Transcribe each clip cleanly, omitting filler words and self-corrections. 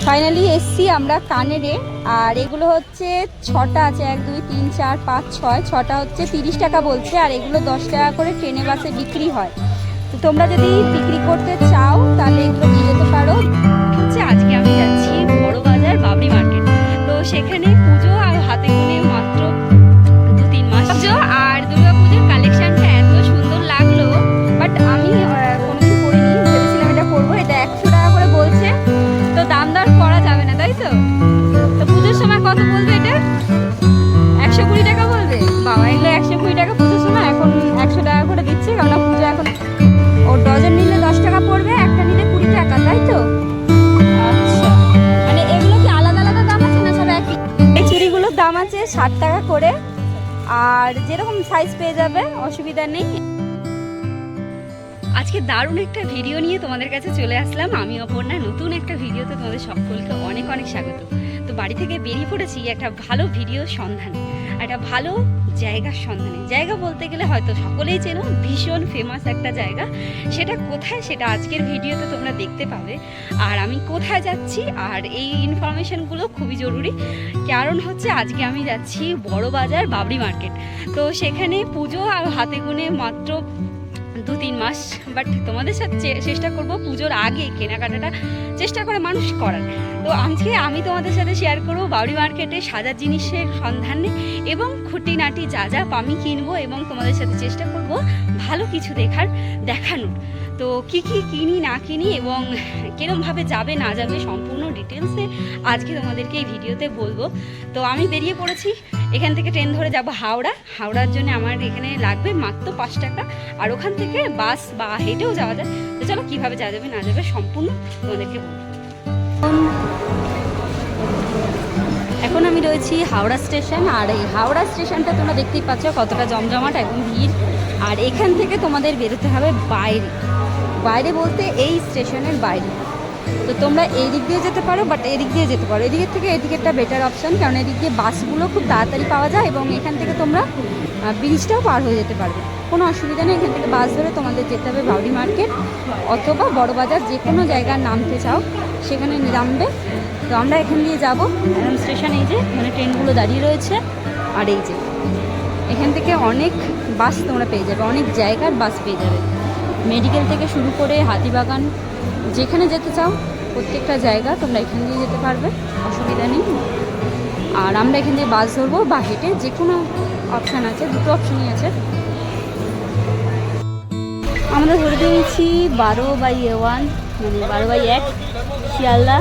Finally এসছি আমরা কানেরে। আর এগুলো হচ্ছে 6টা আছে, 1 2 3 4 5 6, 6টা হচ্ছে 30 টাকা বলছে। আর এগুলো 10 টাকা করে ট্রেনে বাসে বিক্রি হয়। তো তোমরা যদি বিক্রি করতে চাও তাহলে এগুলো নিয়ে যেতে পারো। হচ্ছে আজকে আমি যাচ্ছি বড় বাজার বাবরি মার্কেট। তো সেখানে পুজো আর হাতে গোনে মাত্র 2-3 মাস পুজো। আর দুর্গা পুজোর কালেকশনটা এত সুন্দর লাগলো, বাট আমি কোনো কিছু করিনি, ভেবেছিলাম এটা করবো। এটা 100 টাকা করে বলছে, তো দাম দর করা যাবে না, তাই তো? তো পুজোর সময় কত বলবে? এটা 120 টাকা বলবে। বাবা, এগুলো 120 টাকা পুজোর সময়, এখন 100 টাকা করে দিচ্ছে। কারণ পুজো এখন ও ডজন নিলে 10 টাকা পড়বে, একটা নিলে 20 টাকা, তাই তো? আচ্ছা, মানে এগুলো কি আলাদা আলাদা দাম আছে না সব একই? এই চুড়িগুলোর দাম আছে 60 টাকা করে। আর যেরকম সাইজ পেয়ে যাবে, অসুবিধা নেই। আজকে দারুণ একটা ভিডিও নিয়ে তোমাদের কাছে চলে আসলাম আমি, অপর্ণা। নতুন একটা ভিডিওতে তোমাদের সকলকে অনেক অনেক স্বাগত। তো বাড়ি থেকে বেরিয়ে পড়েছি একটা ভালো ভিডিওর সন্ধানে, একটা ভালো জায়গার সন্ধানে। জায়গা বলতে গেলে হয়তো সকলেই চেনো, ভীষণ ফেমাস একটা জায়গা। সেটা কোথায়, সেটা আজকের ভিডিওতে তোমরা দেখতে পাবে। আর আমি কোথায় যাচ্ছি আর এই ইনফরমেশনগুলো খুবই জরুরি, কারণ হচ্ছে আজকে আমি যাচ্ছি বড় বাজার বাবরি মার্কেট। তো সেখানে পুজো আর হাতে গুনে মাত্র 2-3 মাস, বাট তোমাদের সাথে চেষ্টা করব পুজোর আগে কেনাকাটাটা চেষ্টা করে মানুষ করার। তো আজকে আমি তোমাদের সাথে শেয়ার করবো বাবরি মার্কেটে সাজার জিনিসের সন্ধানে এবং খুঁটিনাটি যা যা আমি কিনবো, এবং তোমাদের সাথে চেষ্টা করব ভালো কিছু দেখানোর। তো কি কি কিনি না কিনি এবং কিরমভাবে যাবে না যাবে সম্পূর্ণ ডিটেলসে আজকে তোমাদেরকে এই ভিডিওতে বলবো। তো আমি বেরিয়ে পড়েছি। এখান থেকে ট্রেন ধরে যাব হাওড়ার জন্য আমার এখানে লাগবে মাত্র 5 টাকা। আর ওখান থেকে বাস বা হেঁটেও যাওয়া যায়। তো চলো কীভাবে যাওয়া যাবে না যাবে সম্পূর্ণ তোমাদেরকে বলবো। এখন আমি রয়েছি হাওড়া স্টেশন। আর এই হাওড়া স্টেশনটা তোমরা দেখতেই পাচ্ছ কতটা জমজমাট, একদম ভিড়। আর এখান থেকে তোমাদের বেরোতে হবে বাইরে বলতে এই স্টেশনের বাইরে। তো তোমরা এই দিক দিয়ে যেতে পারো, বাট এদিক দিয়ে যেতে পারো। এদিকের থেকে এদিকেরটা বেটার অপশান, কারণ এদিক দিয়ে বাসগুলো খুব তাড়াতাড়ি পাওয়া যায় এবং এখান থেকে তোমরা ব্রিজটাও পার হয়ে যেতে পারবে, কোনো অসুবিধা নেই। এখান থেকে বাস ধরে তোমাদের যেতে হবে বাবরি মার্কেট অথবা বড় বাজার, যে কোনো জায়গায় নামতে চাও সেখানে নামবে। তো আমরা এখান দিয়ে যাবো এখন স্টেশন। এই যে এখানে ট্রেনগুলো দাঁড়িয়ে রয়েছে। আর এই যে এখান থেকে অনেক বাস তোমরা পেয়ে যাবে, অনেক জায়গার বাস পেয়ে যাবে। মেডিকেল থেকে শুরু করে হাতিবাগান, যেখানে যেতে চাও প্রত্যেকটা জায়গা তোমরা এখান দিয়ে যেতে পারবে, অসুবিধা নেই। আর আমরা এখান দিয়ে বাস ধরবো বা হেঁটে, যে কোনো অপশান আছে, দুটো অপশানই আছে। আমরা ধরে দিয়েছি 12/1, মানে 12/1 শিয়ালদা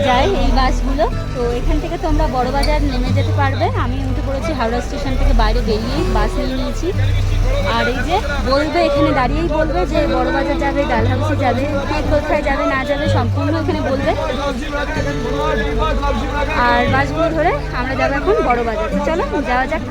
যায় এই বাসগুলো। তো এখান থেকে তোমরা বড় বাজার নেমে যেতে পারবে। আমি উঠে পড়েছি হাওড়া স্টেশন থেকে, বাইরে বেরিয়েই বাস নিয়ে নিয়েছি। আর এই যে বলবে, এখানে দাঁড়িয়েই বলবে যে বড় বাজার যাবে, ডালহাউসে যাবে, কোথায় যাবে না যাবে সম্পূর্ণ এখানে বলবে। আর বাসগুলো ধরে আমরা যাবো এখন বড় বাজার। তো চলো যাওয়া যাক।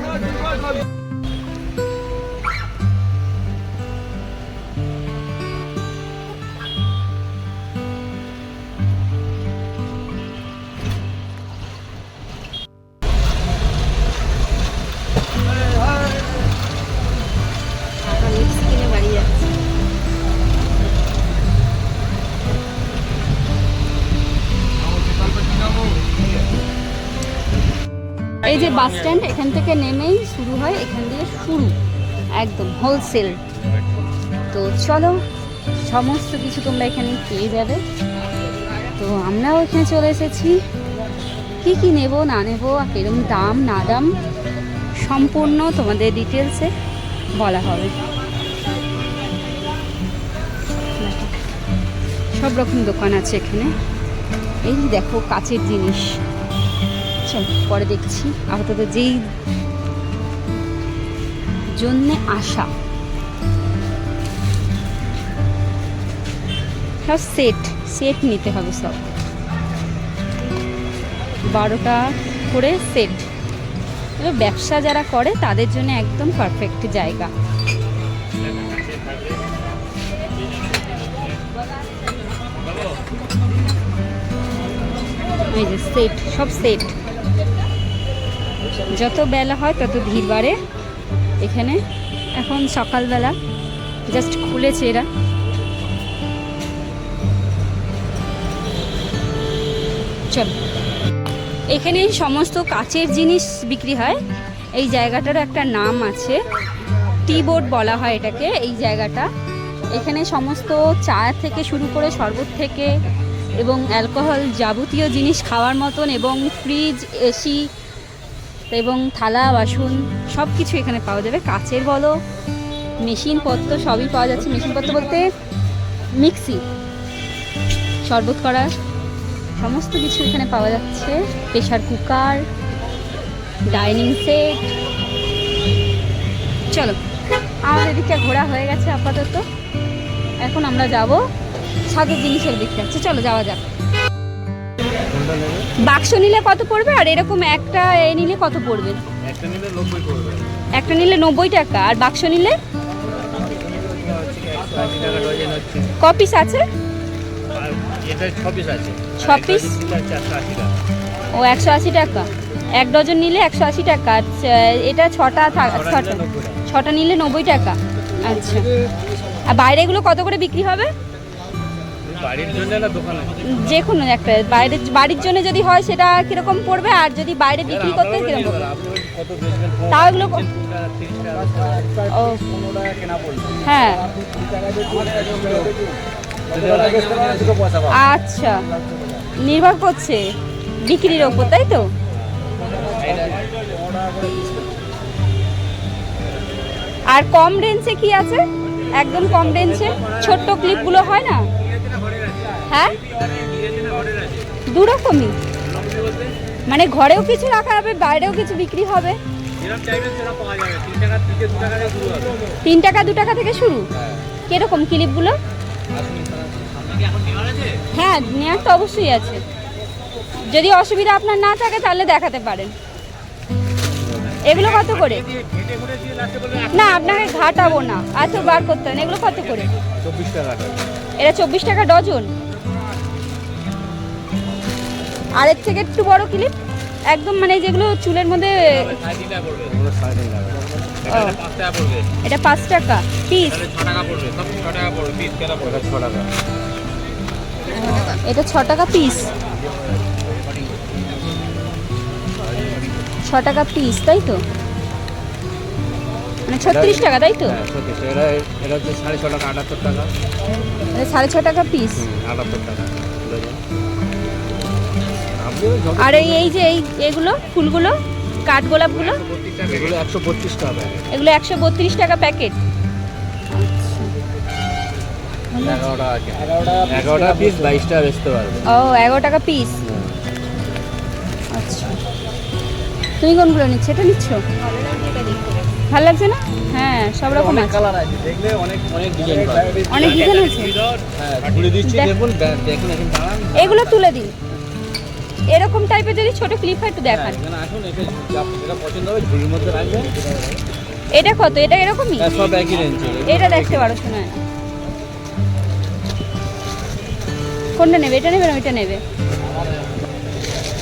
এই যে বাস স্ট্যান্ড, এখান থেকে নেমেই শুরু হয়, এখান দিয়ে শুরু একদম হোলসেল। তো চলো, সমস্ত কিছু তোমরা এখানে পেয়ে যাবে। তো আমরাও এখানে চলে এসেছি। কি কি নেব না নেব, কিরকম দাম না দাম সম্পূর্ণ তোমাদের ডিটেলসে বলা হবে। সব রকম দোকান আছে এখানে। এই দেখো কাচের জিনিস, পরে দেখছি। আপাতত যেই জন্যে আসা, সব সেট নিতে হবে, সব 12টা করে সেট। এবার ব্যবসা যারা করে তাদের জন্য একদম পারফেক্ট জায়গা। এই যে সেট, সব সেট। যত বেলা হয় তত ভিড় বাড়ে এখানে। এখন সকালবেলা জাস্ট খুলেছে এরা। চল, এখানে সমস্ত কাচের জিনিস বিক্রি হয়। এই জায়গাটারও একটা নাম আছে, টি বোর্ড বলা হয় এটাকে। এই জায়গাটা, এখানে সমস্ত চা থেকে শুরু করে শরবত থেকে এবং অ্যালকোহল যাবতীয় জিনিস খাওয়ার মতন, এবং ফ্রিজ, এসি এবং থালা বাসন সব কিছু এখানে পাওয়া যাবে। কাচের বলো, মেশিনপত্র সবই পাওয়া যাচ্ছে। মেশিনপত্র বলতে মিক্সি, শরবত করার সমস্ত কিছু এখানে পাওয়া যাচ্ছে। Pressure cooker, dining set. চলো, আমাদের এদিকটা ঘোরা হয়ে গেছে আপাতত। এখন আমরা যাব সাজের জিনিসের দিকটা। চলো যাওয়া যাক। বাক্স নিলে কত পড়বে, আর এরকম একটা নিলে কত পড়বে? একটা নিলে 90 পড়বে। একটা নিলে 90 টাকা, আর বাক্স নিলে 180 টাকা ডজন হচ্ছে। ক পিস আছে? আর এটা 6 পিস আছে। 6 পিস? 480 টাকা। ও 180 টাকা। এক ডজন নিলে 180 টাকা। এটা ছটা নিলে 90 টাকা। আচ্ছা, আর বাইরে এগুলো কত করে বিক্রি হবে? বাড়ির জন্য না দোকানে? যে কোনো একটা, বাইরে বাড়ির জন্য যদি হয় সেটা কিরকম পড়বে, আর যদি বাইরে বিক্রি করতে কিরকম পড়বে? কত বেচবেন? তাও এগুলো 30 টাকা। ও 15 টাকা কেনা পড়বে। হ্যাঁ, আচ্ছা, নির্ভর করছে বিক্রির ওপর, তাই তো? আর কম রেঞ্জে কি আছে? একদম কম রেঞ্জে ছোট্ট ক্লিপগুলো হয় না? হ্যাঁ, দু রকমই, মানে ঘরেও কিছু রাখা হবে, বাইরেও কিছু বিক্রি হবে। 3 টাকা 2 টাকা থেকে শুরু। কিরকম ক্লিপগুলো? হ্যাঁ, নেওয়ার তো অবশ্যই আছে। যদি অসুবিধা আপনার না থাকে তাহলে দেখাতে পারেন। এগুলো কত করে? না, আপনাকে ঘাটাবো না, আচ্ছা বার করতে হবে। এগুলো কত করে? 24 টাকা। এটা 24 টাকা ডজন। আর এর থেকে একটু বড় ক্লিপ, একদম মানে যেগুলো চুলের মধ্যে। এটা 5 টাকা পিস। এটা 6 টাকা পিস। 6 টাকা পিস, তাই তো? মানে 36 টাকা, তাই তো? এটা হচ্ছে 6.5 টাকা, 78 টাকা। এটা 6.5 টাকা পিস। 78 টাকা। আর এই যে এগুলো ফুলগুলো, কাঠগোলাপগুলো, এগুলো 132 টাকা। এগুলো 132 টাকা প্যাকেট। 11টা পিস 22 টাকা বেচতে পারবে। ও 11 টাকা পিস। আচ্ছা, তুমি কোনগুলো নিচ্ছ? এটা নিচ্ছ? ভালো লাগছে না? হ্যাঁ, সব রকম আছে। কালার আছে, দেখলে অনেক ডিজাইন পাবে। অনেক ডিজাইন আছে। হ্যাঁ, ঘুরে দিচ্ছি, দেখুন দেখুন, এখন দাঁড়ান। এগুলো তুলে দিন। এরকম টাইপের যদি ছোট ক্লিপ হয় একটু দেখান। আসুন, এটা পছন্দ হবে ঝুড়ির মধ্যে রাখবেন। এটা কত? এটা এরকমই? সব একই রেঞ্জে। এটা দেখতে পারো, শোনা। কোনটা নেবে? এটা নেবে না ওইটা নেবে?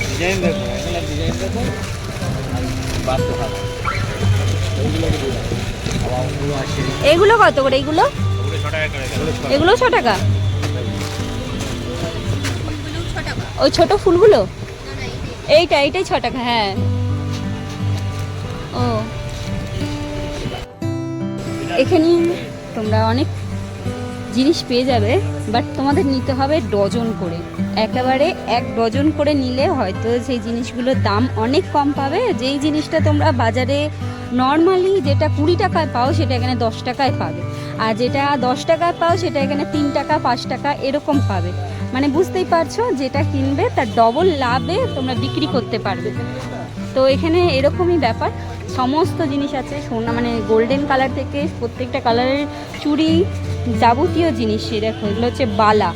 ডিজাইন দেখুন, এখানে ডিজাইন দেখুন, বাস্তব হবে। এগুলো কত করে? এগুলো 6 টাকা করে। এগুলো 6 টাকা। ওই ছোট ফুলগুলো? এইটাই 6 টাকা। হ্যাঁ, ও এখানে তোমরা অনেক জিনিস পেয়ে যাবে, বাট তোমাদের নিতে হবে ডজন করে। একেবারে 1 ডজন করে নিলে হয়তো সেই জিনিসগুলোর দাম অনেক কম পাবে। যেই জিনিসটা তোমরা বাজারে নর্মালি যেটা 20 টাকায় পাও সেটা এখানে 10 টাকায় পাবে, আর যেটা 10 টাকায় পাও সেটা এখানে 3 টাকা 5 টাকা এরকম পাবে। মানে বুঝতেই পারছো, যেটা কিনবে তার ডবল লাভে তোমরা বিক্রি করতে পারবে। তো এখানে এরকমই ব্যাপার, সমস্ত জিনিস আছে। সোনা মানে গোল্ডেন কালার থেকে প্রত্যেকটা কালারের চুড়ি, যাবতীয় জিনিস। দেখো, এগুলো হচ্ছে বালা,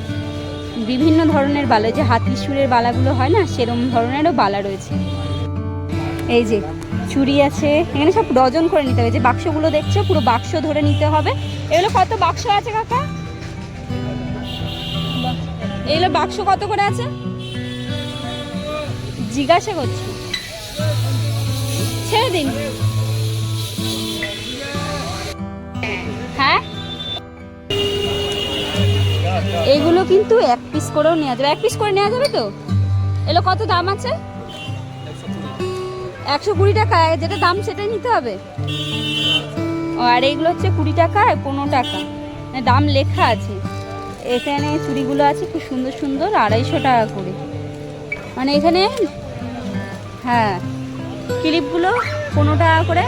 বিভিন্ন ধরনের বালা, যে হাতির সুরের বালাগুলো হয় না, সেরকম ধরনেরও বালা রয়েছে। এই যে চুড়ি আছে, এখানে সব ডজন করে নিতে হবে। যে বাক্সগুলো দেখছো, পুরো বাক্স ধরে নিতে হবে। এগুলো কত বাক্স আছে কাকা? এগুলো বাক্স কত করে আছে জিজ্ঞাসা করছি? ছেড়ে দিন। হ্যাঁ, এগুলো কিন্তু 1 পিস করেও নেওয়া যাবে। 1 পিস করে নেওয়া যাবে তো? এগুলো কত দাম আছে? 120 টাকা, যেটা দাম সেটাই নিতে হবে। ও, আর এইগুলো হচ্ছে 20 টাকা আর 15 টাকা, মানে দাম লেখা আছে। এখানে চুড়িগুলো আছে খুব সুন্দর সুন্দর, 250 টাকা করে। মানে এখানে হ্যাঁ ক্লিপগুলো 15 টাকা করে।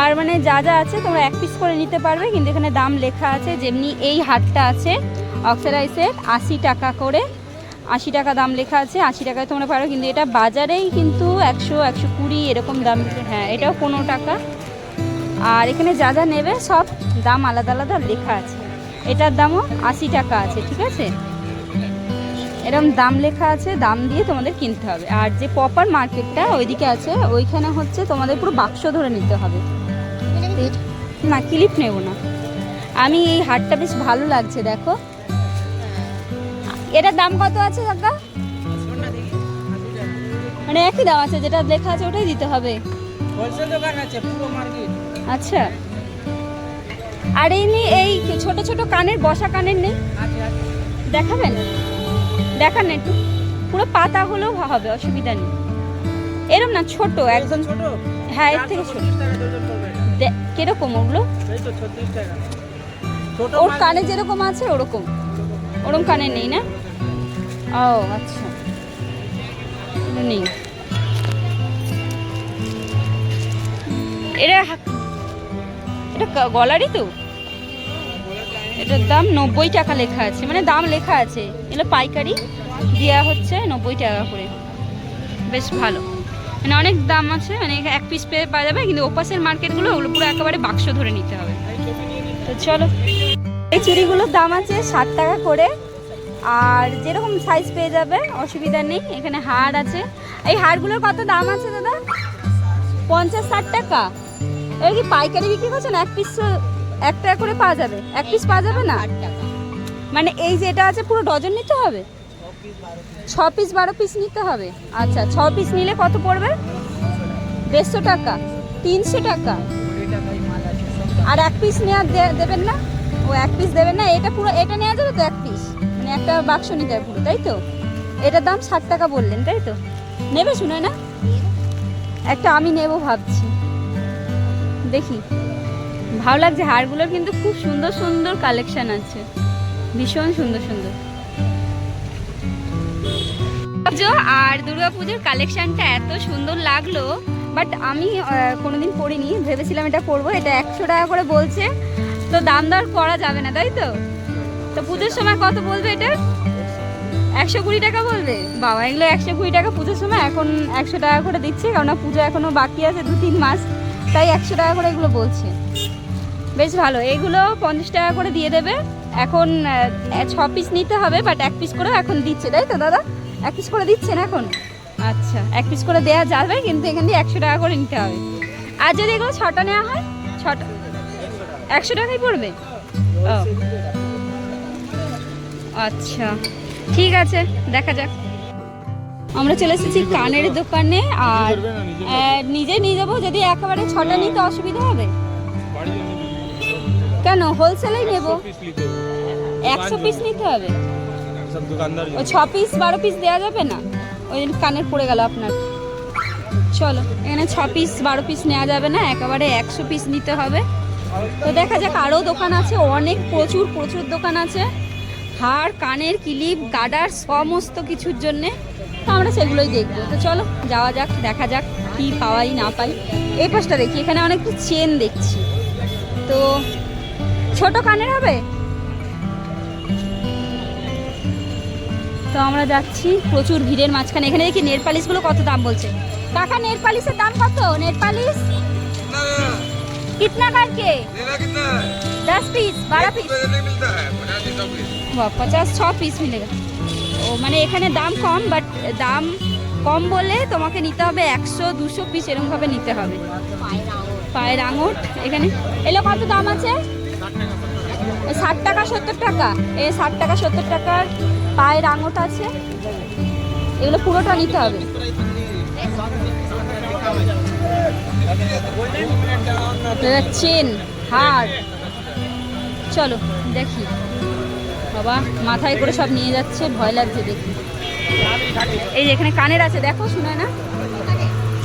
আর মানে যা যা আছে তোমরা 1 পিস করে নিতে পারবে, কিন্তু এখানে দাম লেখা আছে। যেমনি এই হারটা আছে অক্সারাইজের 80 টাকা করে, 80 টাকা দাম লেখা আছে, 80 টাকায় তোমরা পারো। কিন্তু এটা বাজারেই কিন্তু 100, 120 এরকম দাম। হ্যাঁ, এটাও 15 টাকা। আর এখানে যা যা নেবে সব দাম আলাদা আলাদা লেখা আছে। এটার দামও 80 টাকা আছে, ঠিক আছে? এরকম দাম লেখা আছে, দাম দিয়ে তোমাদের কিনতে হবে। আর যে প্রপার মার্কেটটা ওইদিকে আছে, ওইখানে হচ্ছে তোমাদের পুরো বাক্স ধরে নিতে হবে। না, ক্লিপ নেব না আমি। এই হারটা বেশ ভালো লাগছে, দেখো। এটার দাম কত আছে কাকা? মানে একই দাম আছে, যেটা লেখা আছে ওটাই দিতে হবে। হোলসেল দোকান আছে পুরো মার্কেট। আচ্ছা, আর এই ছোট ছোট কানের, বসা কানের নেই? দেখাবেন? দেখান না একটু। পুরো পাতা হলেও হবে, অসুবিধা নেই। এরকম না, ছোট একদম। ছোট? হ্যাঁ, এর থেকে ছোট। কিরকম ওগুলো? এই তো 36 টাকা। ছোট ওর কানে যেরকম আছে ওরকম কানে নেই না? ও আচ্ছা, নেই। এটা গলারই তো। এটার দাম 90 টাকা লেখা আছে, মানে দাম লেখা আছে। এগুলো পাইকারি দেওয়া হচ্ছে 90 টাকা করে। বেশ ভালো, মানে অনেক দাম আছে। মানে 1 পিস পাওয়া যাবে, কিন্তু ওপাশের মার্কেটগুলো ওগুলো পুরো একেবারে বাক্স ধরে নিতে হবে। তো চলো, এই চুড়িগুলোর দাম আছে 60 টাকা করে। আর যেরকম সাইজ পেয়ে যাবে, অসুবিধা নেই। এখানে হার আছে। এই হারগুলোর কত দাম আছে দাদা? 50-60 টাকা। এবার কি পাইকারি বিক্রি করছেন? 1 পিস 1 টাকা করে পাওয়া যাবে? 1 পিস পাওয়া যাবে না? মানে এই যে এটা আছে পুরো ডজন নিতে হবে? 6 পিস 12 পিস নিতে হবে। আচ্ছা, 6 পিস নিলে কত পড়বে? 150 টাকা, 300 টাকা। আর 1 পিস নেওয়া দেবেন না? ও 1 পিস দেবেন না। এটা পুরো এটা নেওয়া যাবে তো 1 পিস, মানে একটা বাক্স নিতে হবে পুরো, তাই তো? এটার দাম 60 টাকা বললেন, তাই তো? নেবে শুনে না? একটা আমি নেব ভাবছি, দেখি। ভালো লাগছে হারগুলোর, কিন্তু খুব সুন্দর সুন্দর কালেকশন আছে, ভীষণ সুন্দর সুন্দর। আর দুর্গাপুজোর কালেকশনটা এত সুন্দর লাগলো, বাট আমি কোনোদিন পরিনি। ভেবেছিলাম এটা পরবো। এটা 100 টাকা করে বলছে, তো দাম দর করা যাবে না, তাই তো? তো পুজোর সময় কত বলবে এটা? 120 টাকা বলবে? বাবা, এগুলো 120 টাকা পুজোর সময়। এখন 100 টাকা করে দিচ্ছে, কারণ পুজো এখনো বাকি আছে 2-3 মাস, তাই 100 টাকা করে এগুলো বলছে। বেশ ভালো। এগুলো 50 টাকা করে দিয়ে দেবে। এখন 6 পিস নিতে হবে, বাট 1 পিস করে এখন দিচ্ছে, তাই তো দাদা? 1 পিস করে দিচ্ছেন এখন? আচ্ছা, 1 পিস করে দেওয়া যাবে, কিন্তু এখান দিয়ে 100 টাকা করে নিতে হবে। আর যদি এগুলো 6টা নেওয়া হয়, 6টা 100 টাকাই পড়বে? ও আচ্ছা, ঠিক আছে, দেখা যাক। আমরা চলে এসেছি কানের দোকানে। আর নিজে নিয়ে যাবো। যদি একেবারে 6টা নিতে অসুবিধা হবে? কেন, হোলসেলেই নেব। 100 পিস নিতে হবে? ওই 6 পিস 12 পিস দেওয়া যাবে না? ওই কানের পড়ে গেল আপনার। চলো, এখানে 6 পিস 12 পিস নেওয়া যাবে না, একেবারে 100 পিস নিতে হবে। তো দেখা যাক। আরও দোকান আছে অনেক, প্রচুর প্রচুর দোকান আছে। হার, কানের ক্লিপ, গার্ডার, সমস্ত কিছুর জন্যে। তো আমরা সেগুলোই দেখবো। তো চলো যাওয়া যাক, দেখা যাক কি পাওয়াই না পাই। এই পাশটা দেখি, এখানে অনেক চেন দেখছি। তো ছোট কানের হবে? তো আমরা যাচ্ছি প্রচুর ভিড়ের মাঝখানে। এখানে দেখি নেল পালিশগুলো কত দাম বলছে। কাকা, নেল পালিশের দাম কত? নেল পালিশ कितना करके? 10 पीस 12 पीस मिलता है, 50 6 पीस मिलेगा। ও মানে এখানে দাম কম, বাট দাম কম বলে তোমাকে নিতে হবে 100-200 পিস এরকমভাবে নিতে হবে। পায়ের আঙুঠ এখানে এলো কত দাম আছে? 60 টাকা 70 টাকা। এই 60 টাকা 70 টাকার পায়ের আঙুঠ আছে। এগুলো পুরোটা নিতে হবে। চেন, হার, চলো দেখি। বাবা মাথায় করে সব নিয়ে যাচ্ছে, ভয় লাগছে দেখি। এই যে এখানে কানের আছে, দেখো শোনায় না,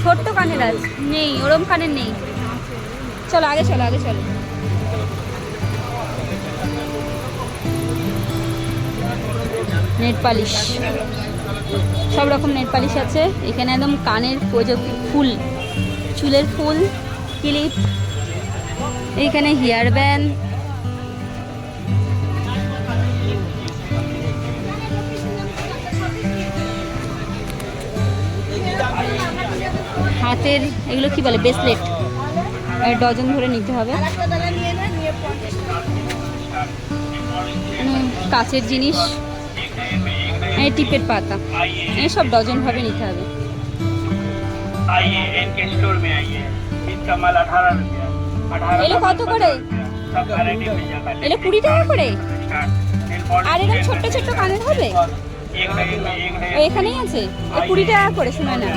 ছোট্ট কানের আছে, নেই ওরম কানের নেই। চলো আগে চলো, আগে চলো। নেট পালিশ, সব রকম নেট পালিশ আছে এখানে। একদম কানের প্রযুক্তি, ফুল, চুলের ফুল, ক্লিপ, এইখানে হেয়ার ব্যান্ড, হাতের এগুলো কি বলে, ব্রেসলেট, ডজন ধরে নিতে হবে। কাচের জিনিস, টিপের পাতা, সব ডজন ভাবে নিতে হবে। এগুলো কত করে? এগুলো 20 টাকা করে। আর এরকম ছোট্ট ছোট্ট কানের হবে, এখানেই আছে, 20 টাকা করে। শোনায় না,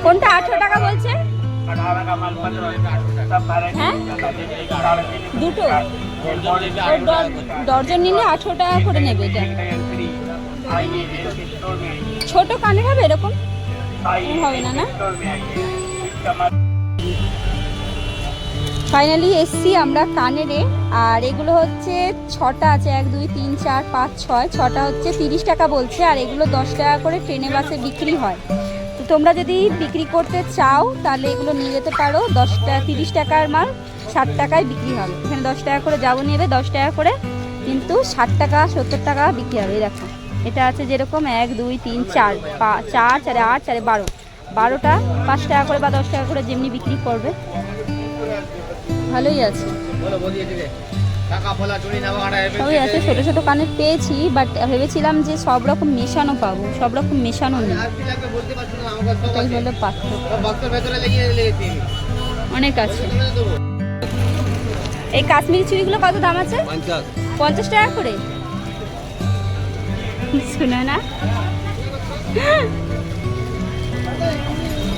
কোনটা 18 টাকা বলছে? হ্যাঁ দুটো ডর্জন নিলে 18 টাকা করে নেবে। এটা ছোট কানের হবে, এরকম হবে না, না? ফাইনালি এসছি আমরা কানেরে। আর এগুলো হচ্ছে 6টা আছে, 1 2 3 4 5 6, 6টা হচ্ছে 30 টাকা বলছে। আর এগুলো 10 টাকা করে ট্রেনে বাসে বিক্রি হয়। তো তোমরা যদি বিক্রি করতে চাও তাহলে এগুলো নিয়ে যেতে পারো। 30 টাকার মাল 60 টাকায় বিক্রি হবে। এখানে 10 টাকা করে যাবো নেবে, 10 টাকা করে, কিন্তু 60 টাকা 70 টাকা বিক্রি হবে। এই দেখো এটা আছে যেরকম 1 2 3 4 4 4 8 4 12, 12টা 5 টাকা করে বা 10 টাকা করে যেমনি বিক্রি করবে। ভালোই আছে, সবই আছে। ছোটো ছোটো কানের পেয়েছি, বাট ভেবেছিলাম যে সব রকম মেশানো পাবো, সব রকম মেশানো নেই, তাই হলো পার্থক্য। অনেক আছে। এই কাশ্মীরি চুড়িগুলো কত দাম আছে? 50 টাকা করে। শুনে না,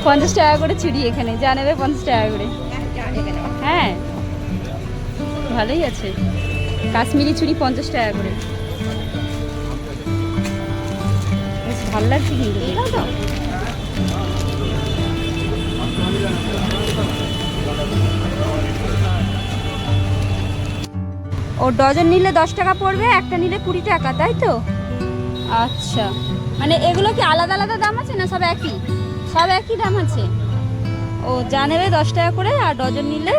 50 টাকা করে চুড়ি এখানে, যা নেবে 50 টাকা করে। হ্যাঁ ভালোই আছে, কাশ্মীরি চুড়ি 50 টাকা করে, বেশ ভালো লাগছে কিন্তু। ও ডজন নিলে 10 টাকা পড়বে, একটা নিলে 20 টাকা, তাই তো? আচ্ছা, মানে এগুলো কি আলাদা আলাদা দাম আছে না সব একই? সব একই দাম আছে। ও যা নেবে 10 টাকা করে, আর ডজন নিলে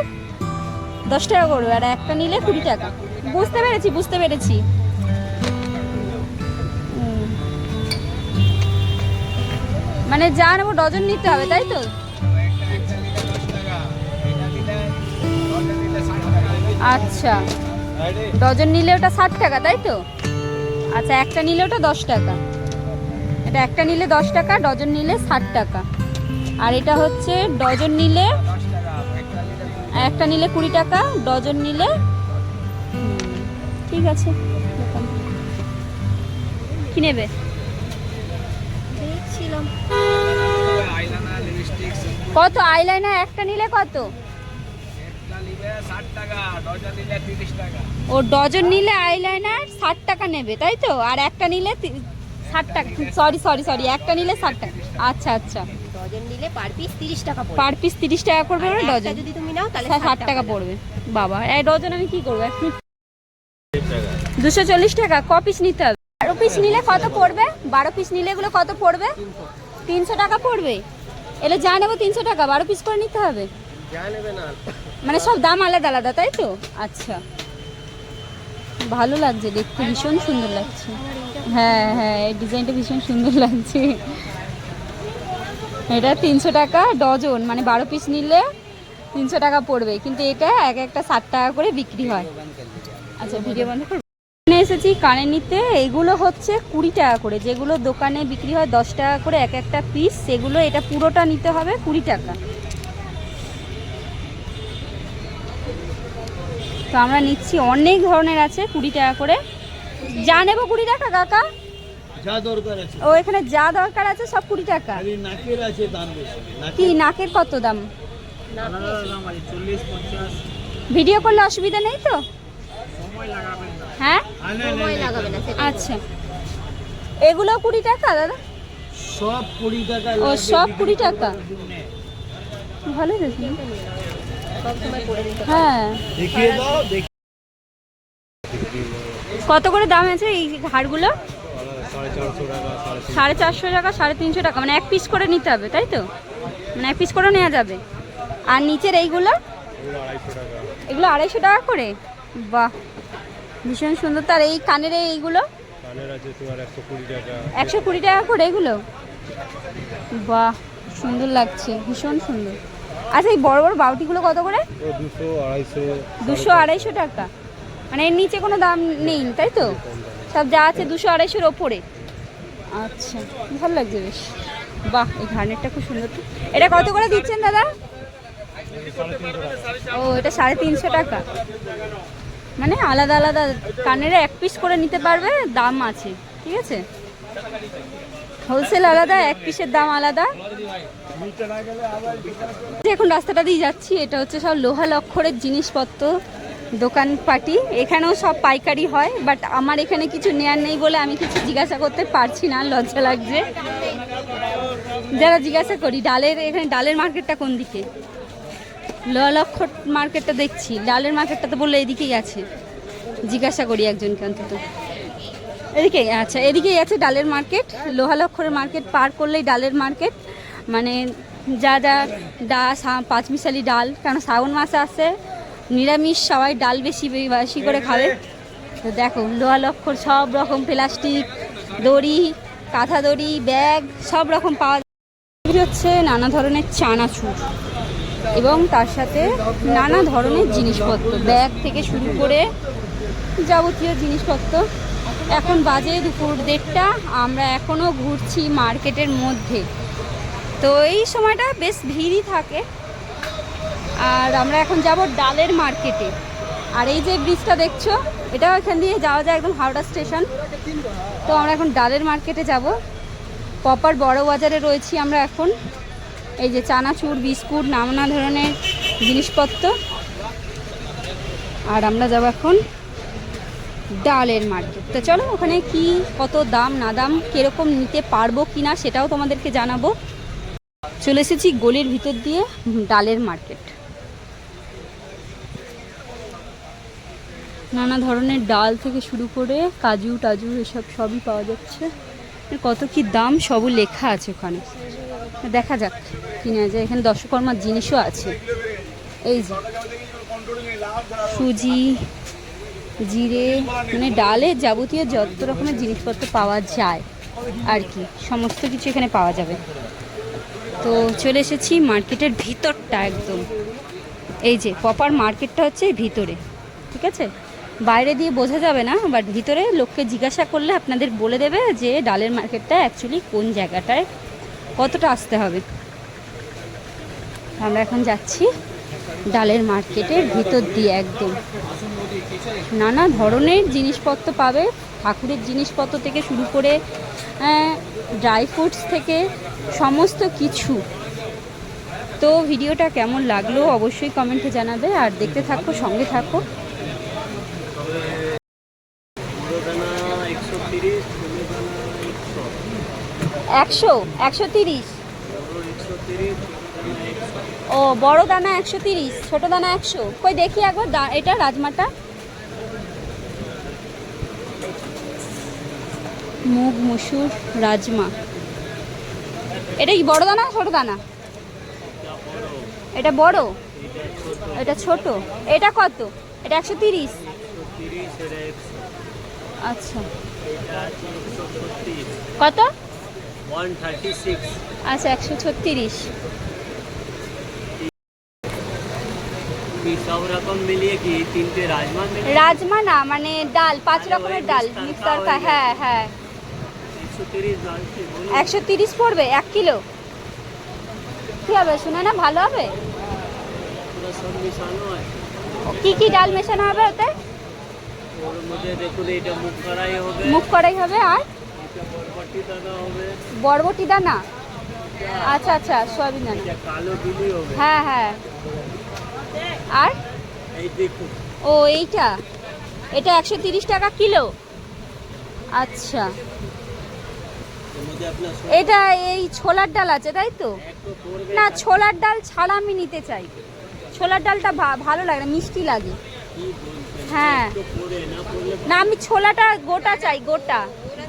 10 টাকা করবে, আর একটা নিলে 20 টাকা। বুঝতে পেরেছি, বুঝতে পেরেছি। মানে যা নেবো ডজন নিতে হবে, তাই তো? আচ্ছা, ডজন নিলে ওটা 60 টাকা, তাই তো? আচ্ছা, একটা নিলে ওটা 10 টাকা। এটা একটা নিলে 10 টাকা, ডজন নিলে 60 টাকা। আর এটা হচ্ছে ডজন নিলে, একটা নিলে 20 টাকা, ডজন নিলে। ঠিক আছে, কি নেবে? দেখছিলাম কত আইলাইনার একটা নিলে কত? ও ডজন নিলে আইলাইনার 60 টাকা নেবে, তাই তো? আর একটা নিলে 60 টাকা। সরি, একটা নিলে 60 টাকা। আচ্ছা আচ্ছা, ডজন নিলে পার পিস 30 টাকা পড়বে। পার পিস 30 টাকা করবে না ডজন? যদি তুমি নাও তাহলে 60 টাকা পড়বে। বাবা, এই ডজন আমি কি করবো? 240 টাকা। ক পিস নিতে হবে? 12 পিস নিলে কত পড়বে? 12 পিস নিলে এগুলো কত পড়বে? 300 টাকা পড়বে। এলে যা নেবো 300 টাকা, 12 পিস করে নিতে হবে। মানে সব দাম আলাদা আলাদা, তাই তো? আচ্ছা, ভালো লাগছে দেখতে, ভীষণ সুন্দর লাগছে। হ্যাঁ হ্যাঁ, এই ডিজাইনটা ভীষণ সুন্দর লাগছে। এটা 300 টাকা ডজন, মানে 12 পিস নিলে 300 টাকা পড়বে, কিন্তু এটা এক একটা 60 টাকা করে বিক্রি হয়। আচ্ছা, ভিডিও বন্ধ করব। এখানে এসেছি কানে নিতে। এগুলো হচ্ছে 20 টাকা করে, যেগুলো দোকানে বিক্রি হয় 10 টাকা করে এক একটা পিস, সেগুলো এটা পুরোটা নিতে হবে 20 টাকা। তো আমরা নিচ্ছি, অনেক ধরনের আছে 20 টাকা করে। যা নেবো 20 টাকা কাকা, যা দরকার আছে। ও এখানে যা দরকার আছে সব 20 টাকা। নাকের আছে দাম বেশি। কি নাকের কত দাম? নাকের দাম আছে 40 50। ভিডিও করলে অসুবিধা নেই তো? সময় লাগাবেন না। হ্যাঁ সময় লাগাবে না সেটা আচ্ছা, এগুলো 20 টাকা দাদা? সব 20 টাকা ও সব 20 টাকা, ভালোই দেখি। সব সময় পরে দিতে পারবে। হ্যাঁ, দেখিয়ে দাও, দেখি। কত করে দাম আছে এই হারগুলো? 450 টাকা, 450 টাকা, 350 টাকা, মানে 1 পিস করে নিতে হবে তাই তো? মানে 1 পিস করে নেওয়া যাবে। আর নিচের এইগুলো? 250 টাকা। এগুলো 250 টাকা করে? বাহ, ভীষণ সুন্দর। তার এই কানের এইগুলো কানের আছে তোমার 120 টাকা। 120 টাকা করে এগুলো? বাহ, সুন্দর লাগছে, ভীষণ সুন্দর। আচ্ছা, এই বড় বড় বাউটিগুলো কত করে? ও 200, 250, 200, 250 টাকা, মানে এর নিচে কোনো দাম নেই তাই তো? সব যা আছে 200, 250-এর ওপরে। আচ্ছা, ভালো লাগছে বেশ। বাহ, এই ঘানেরটা খুব সুন্দর তো। এটা কত করে দিচ্ছেন দাদা? ও, এটা 350 টাকা, মানে আলাদা আলাদা কানের 1 পিস করে নিতে পারবে, দাম আছে, ঠিক আছে? হোলসেল আলাদা, 1 পিসের দাম আলাদা। এখন রাস্তাটা দিয়ে যাচ্ছি, এটা হচ্ছে সব লোহা লক্করের জিনিসপত্র দোকানপাটি। এখানেও সব পাইকারি হয়, বাট আমার এখানে কিছু নেয়ার নেই বলে আমি কিছু জিজ্ঞাসা করতে পারছি না, লজ্জা লাগছে। যারা জিজ্ঞাসা করি ডালের, এখানে ডালের মার্কেটটা কোন দিকে? লোহা লক্কর মার্কেটটা দেখছি, ডালের মার্কেটটা তো বললো এদিকেই আছে। জিজ্ঞাসা করি একজনকে অন্তত। এদিকেই, আচ্ছা এদিকেই আছে ডালের মার্কেট। লোহা লক্করের মার্কেট পার করলেই ডালের মার্কেট, মানে যা যা পাঁচমিশালি ডাল, কারণ শ্রাবণ মাসে আসে নিরামিষ, সবাই ডাল বেশি বেশি করে খাবে। তো দেখো লোহা লক্কর সব রকম প্লাস্টিক দড়ি, কাঁথা দড়ি, ব্যাগ সব রকম পাওয়া যায়। হচ্ছে নানা ধরনের চানাচুর এবং তার সাথে নানা ধরনের জিনিসপত্র, ব্যাগ থেকে শুরু করে যাবতীয় জিনিসপত্র। এখন বাজে দুপুর 1:30, আমরা এখনও ঘুরছি মার্কেটের মধ্যে। তো এই সময়টা বেশ ভিড়ই থাকে। আর আমরা এখন যাব ডালের মার্কেটে। আর এই যে ব্রিজটা দেখছো, এটা এখান দিয়ে যাওয়া যায় একদম হাওড়া স্টেশন। তো আমরা এখন ডালের মার্কেটে যাব। প্রপার বড় বাজারে রয়েছি আমরা এখন। এই যে চানাচুর, বিস্কুট, নানা ধরনের জিনিসপত্র। আর আমরা যাব এখন ডালের মার্কেট। তো চলো, ওখানে কি কত দাম না দাম, কিরকম নিতে পারবো কিনা সেটাও তোমাদেরকে জানাবো। চলে এসেছি গলির ভিতর দিয়ে ডালের মার্কেট। নানা ধরনের ডাল থেকে শুরু করে কাজু টাজু এসব সবই পাওয়া যাচ্ছে। কত কি দাম সবও লেখা আছে ওখানে, দেখা যাক কিনা যায়। এখানে দশকর্মার জিনিসও আছে, এই যে সুজি, জিরে, মানে ডালের যাবতীয় যত রকমের জিনিসপত্র পাওয়া যায় আর কি, সমস্ত কিছু এখানে পাওয়া যাবে। তো চলে এসেছি মার্কেটের ভিতরটা একদম। এই যে প্রপার মার্কেটটা হচ্ছে ভিতরে, ঠিক আছে? বাইরে দিয়ে বোঝা যাবে না, বাট ভিতরে লোককে জিজ্ঞাসা করলে আপনাদের বলে দেবে যে ডালের মার্কেটটা অ্যাকচুয়ালি কোন জায়গাটায় কতটা আসতে হবে। আমরা এখন যাচ্ছি ডালের মার্কেটের ভিতর দিয়ে একদম। নানা ধরনের জিনিসপত্র পাবে, ঠাকুরের জিনিসপত্র থেকে শুরু করে ড্রাই ফ্রুটস থেকে সমস্ত কিছু। তো ভিডিওটা কেমন লাগলো অবশ্যই কমেন্টে জানাবে, আর দেখতে থাকো, সঙ্গে থাকো। 100, 130। ও, বড় দানা 130, ছোট দানা 100। কই দেখি একবার এটা রাজমাটা। মুগ মসুর রাজমা, এটা কি বড় দানা ছোট দানা? এটা বড়, এটা ছোট। এটা কত? এটা 130। আচ্ছা, কত? 136। আচ্ছা, 136। সব রকম মিলিয়ে কি 3টে রাজমা? রাজমা না, মানে ডাল, 5 রকমের ডাল মিক্সার। হ্যাঁ হ্যাঁ, 130 পড়বে 1 কিলো। কি হবে শুনে না, ভালো হবে? কি কি ডাল মেশানো হবে ওতে? ওর মধ্যে দেখুন, এটা মুগ কড়াই হবে, মুগ কড়াই হবে, আর এটা বরবটি দানা হবে। বরবটি দানা, আচ্ছা আচ্ছা, সয়াবিন দানা, এটা কালো বিলি হবে। হ্যাঁ হ্যাঁ। আর এই দেখুন, ও এইটা এটা 130 টাকা কিলো। আচ্ছা, এর মধ্যে আপনার এটা এই ছোলার ডাল আছে তাই তো? একটু পড়বে না, ছোলার ডাল ছাড়া আমি নিতে চাই। ছোলার ডালটা ভালো লাগে না, মিষ্টি লাগে। কি বলছেন, হ্যাঁ, একটু পড়ে না পড়লে না আমি ছোলাটা গোটা চাই, গোটা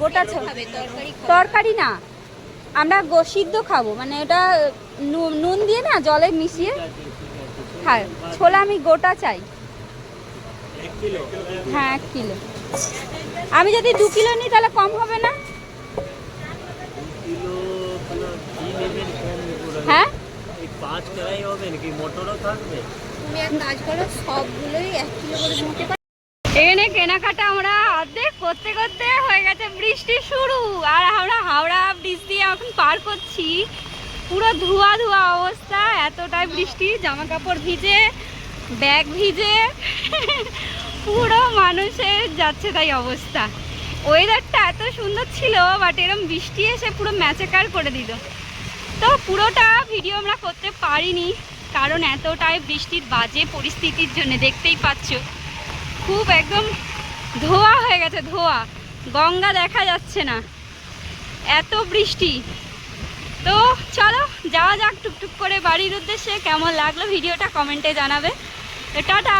গোটা খাবে তরকারি খাবে। তরকারি না, আমরা সিদ্ধ খাবো, মানে ওটা নুন দিয়ে না জলে মিশিয়ে ঠিক আছে, খাই। ছোলা আমি গোটা চাই। 1 কিলো হ্যাঁ 1 কিলো। আমি যদি 2 কিলো নিই তাহলে কম হবে না? 2 কিলো আপনার কি নেবেন কম করে? হ্যাঁ, এই 5 টাকাই হবে নাকি মটরও থাকবে? তুমি এক কাজ করো, সবগুলোই 1 কিলো করে নিতে পারো। এখানে কেনাকাটা আমরা অর্ধেক করতে করতে হয়ে গেছে বৃষ্টি শুরু, আর আমরা হাওড়া ব্রিজ দিয়ে এখন পার করছি। পুরো ধোয়া ধোয়া অবস্থা, এতটাই বৃষ্টি, জামা কাপড় ভিজে, ব্যাগ ভিজে, পুরো মানুষের যাচ্ছে তাই অবস্থা। ওয়েদারটা এত সুন্দর ছিল, বাট এরকম বৃষ্টি এসে পুরো ম্যাচেকার করে দিল। তো পুরোটা ভিডিও আমরা করতে পারিনি, কারণ এতটাই বৃষ্টির বাজে পরিস্থিতির জন্য। দেখতেই পাচ্ছ খুব একদম ধোয়া হয়ে গেছে, ধোয়া, গঙ্গা দেখা যাচ্ছে না, এত বৃষ্টি। তো চলো যাওয়া যাক টুকটুক করে বাড়ির উদ্দেশ্যে। কেমন লাগলো ভিডিওটা কমেন্টে জানাবে। তো টাটা।